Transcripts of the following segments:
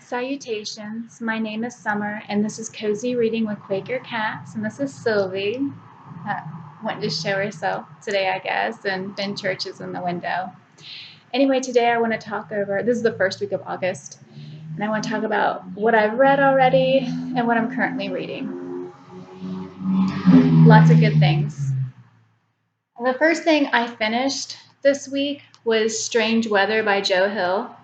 Salutations, my name is Summer, and this is Cozy Reading with Quaker Cats, and this is Sylvie. Uh, Wanting to show herself today, I guess, and Ben Church is in the window. Anyway, today I want to talk over, this is the first week of August, and I want to talk about what I've read already and what I'm currently reading. Lots of good things. The first thing I finished this week was Strange Weather by Joe Hill.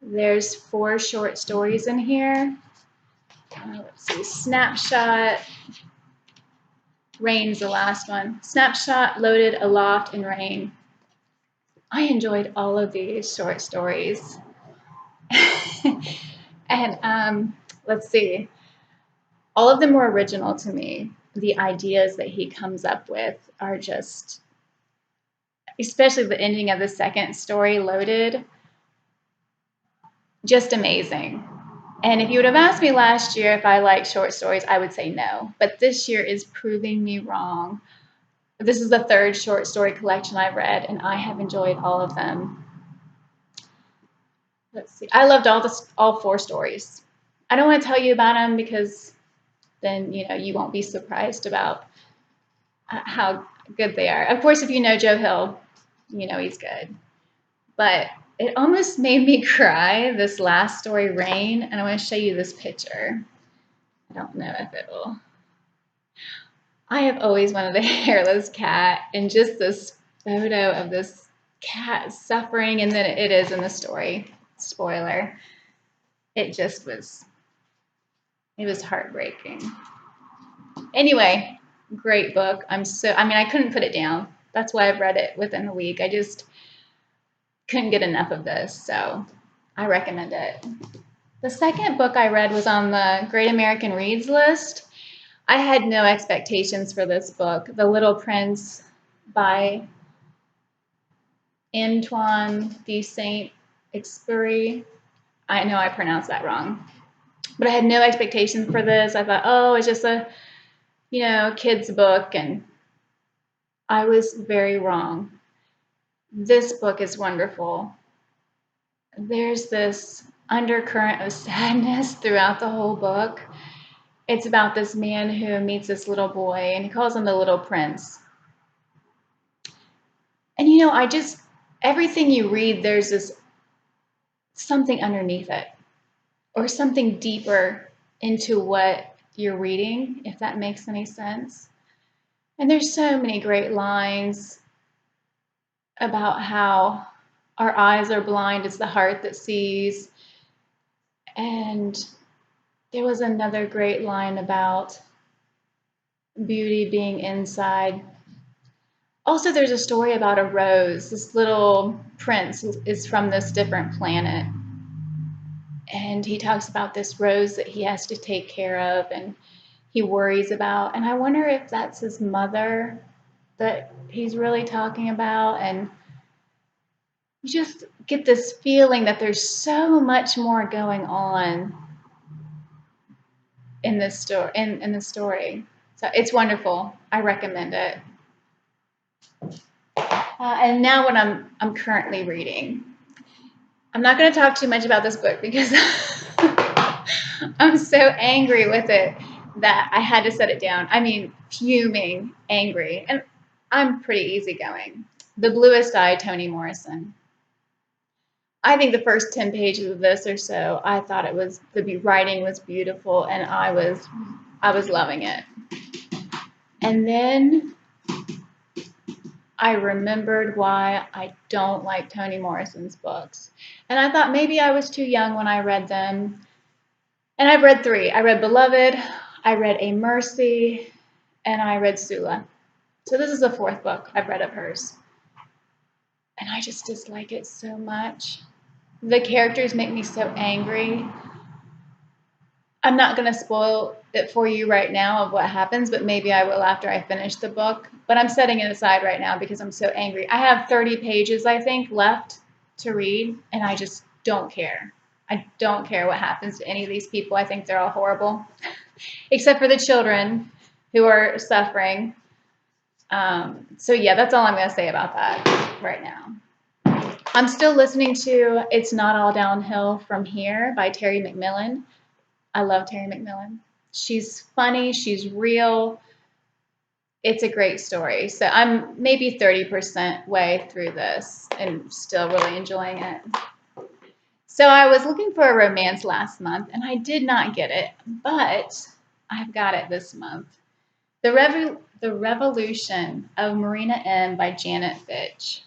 There's 4 short stories in here. Let's see, Snapshot, Rain's the last one. Snapshot, Loaded, Aloft, and Rain. I enjoyed all of these short stories. And let's see, all of them were original to me. The ideas that he comes up with are just, especially the ending of the second story, Loaded, just amazing. And if you would have asked me last year if I like short stories, I would say no. But this year is proving me wrong. This is the 3rd short story collection I've read, and I have enjoyed all of them. Let's see. I loved all 4 stories. I don't want to tell you about them because then you won't be surprised about how good they are. Of course, if you know Joe Hill, you know he's good. But it almost made me cry, this last story, Rain, and I want to show you this picture. I don't know if it will. I have always wanted a hairless cat, and just this photo of this cat suffering, and then it is in the story. Spoiler. It was heartbreaking. Anyway, great book. I couldn't put it down. That's why I've read it within a week. I just couldn't get enough of this, so I recommend it. The second book I read was on the Great American Reads list. I had no expectations for this book, The Little Prince by Antoine de Saint-Exupéry. I know I pronounced that wrong, but I had no expectations for this. I thought, oh, it's just a, kid's book, and I was very wrong. This book is wonderful. There's this undercurrent of sadness throughout the whole book. It's about this man who meets this little boy, and he calls him the Little Prince. And everything you read, there's this something underneath it, or something deeper into what you're reading, if that makes any sense. And there's so many great lines about how our eyes are blind, it's the heart that sees. And there was another great line about beauty being inside. Also, there's a story about a rose. This little prince is from this different planet. And he talks about this rose that he has to take care of and he worries about. And I wonder if that's his mother that he's really talking about. And you just get this feeling that there's so much more going on in this story. In the story, so it's wonderful. I recommend it. And now what I'm currently reading. I'm not going to talk too much about this book because I'm so angry with it that I had to set it down. I mean, fuming, angry, and I'm pretty easygoing. The Bluest Eye, Toni Morrison. I think the first 10 pages of this or so, I thought the writing was beautiful, and I was loving it. And then I remembered why I don't like Toni Morrison's books. And I thought maybe I was too young when I read them. And I've read 3. I read Beloved, I read A Mercy, and I read Sula. So this is the 4th book I've read of hers. And I just dislike it so much. The characters make me so angry. I'm not going to spoil it for you right now of what happens, but maybe I will after I finish the book. But I'm setting it aside right now because I'm so angry. I have 30 pages, I think, left to read, and I just don't care. I don't care what happens to any of these people. I think they're all horrible, except for the children who are suffering. So yeah, that's all I'm going to say about that right now. I'm still listening to It's Not All Downhill from Here by Terry McMillan. I love Terry McMillan. She's funny, she's real. It's a great story. So I'm maybe 30% way through this and still really enjoying it. So I was looking for a romance last month and I did not get it, but I've got it this month. The Revolution of Marina M by Janet Fitch.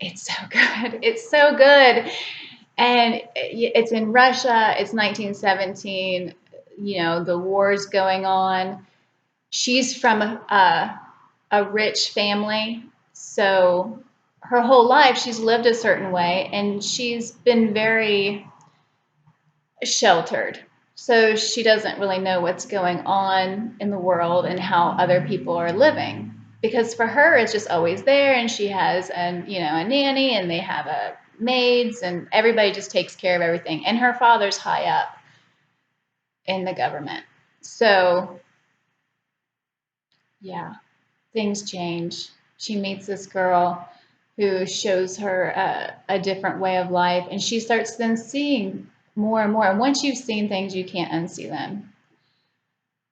It's so good. It's so good. And it's in Russia. It's 1917. You know, the war's going on. She's from a rich family. So her whole life, she's lived a certain way and she's been very sheltered. So she doesn't really know what's going on in the world and how other people are living. Because for her, it's just always there, and she has a nanny, and they have maids, and everybody just takes care of everything. And her father's high up in the government. So yeah, things change. She meets this girl who shows her a different way of life, and she starts then seeing more and more. And once you've seen things, you can't unsee them.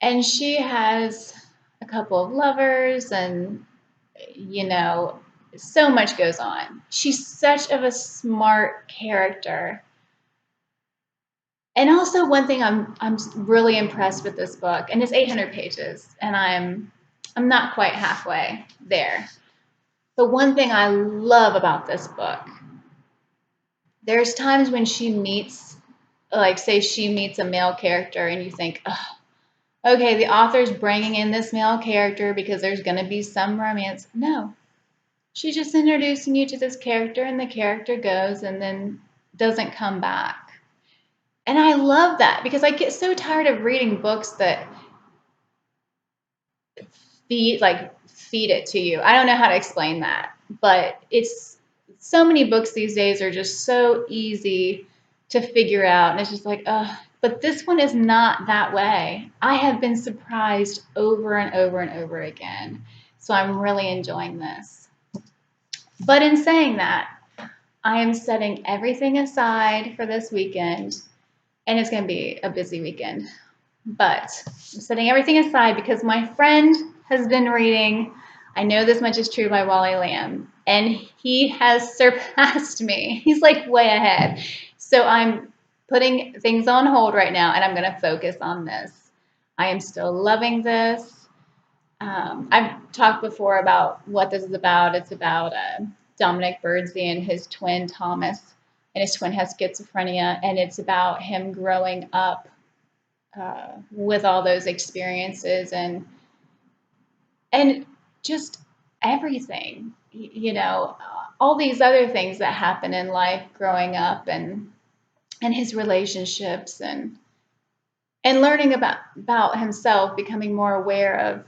And she has a couple of lovers, and so much goes on. She's such of a smart character. And also, one thing I'm really impressed with this book, and it's 800 pages, and I'm not quite halfway there. But one thing I love about this book, there's times when she meets, like, say she meets a male character, and you think, oh, okay, the author's bringing in this male character because there's going to be some romance. No, she's just introducing you to this character, and the character goes and then doesn't come back. And I love that because I get so tired of reading books that feed it to you. I don't know how to explain that, but it's so many books these days are just so easy to figure out, and it's just like, ugh. But this one is not that way. I have been surprised over and over and over again. So I'm really enjoying this. But in saying that, I am setting everything aside for this weekend, and it's going to be a busy weekend. But I'm setting everything aside because my friend has been reading I Know This Much Is True by Wally Lamb, and he has surpassed me. He's like way ahead. So I'm putting things on hold right now, and I'm going to focus on this. I am still loving this. I've talked before about what this is about. It's about Dominic Birdsey and his twin Thomas, and his twin has schizophrenia, and it's about him growing up with all those experiences and just everything, all these other things that happen in life growing up, and his relationships, and learning about himself, becoming more aware of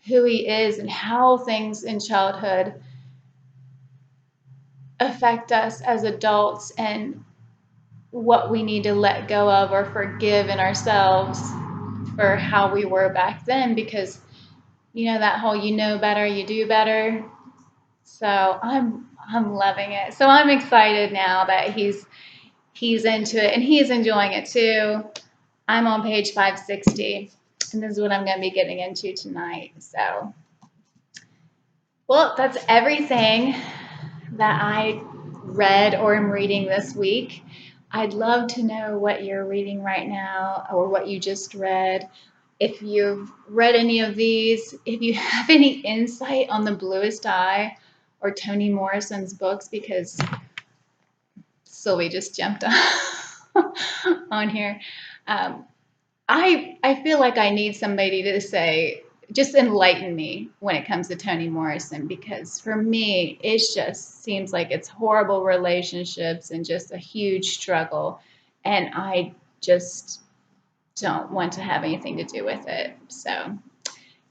who he is and how things in childhood affect us as adults, and what we need to let go of or forgive in ourselves for how we were back then, because that whole better, you do better. So I'm loving it. So I'm excited now that he's into it and he's enjoying it too. I'm on page 560, and this is what I'm going to be getting into tonight. So, well, that's everything that I read or am reading this week. I'd love to know what you're reading right now or what you just read. If you've read any of these, if you have any insight on the Bluest Eye or Toni Morrison's books, because Sylvie just jumped on here. I feel like I need somebody to say, just enlighten me when it comes to Toni Morrison, because for me, it just seems like it's horrible relationships and just a huge struggle. And I just don't want to have anything to do with it. So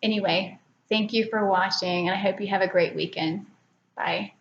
anyway, thank you for watching, and I hope you have a great weekend. Bye.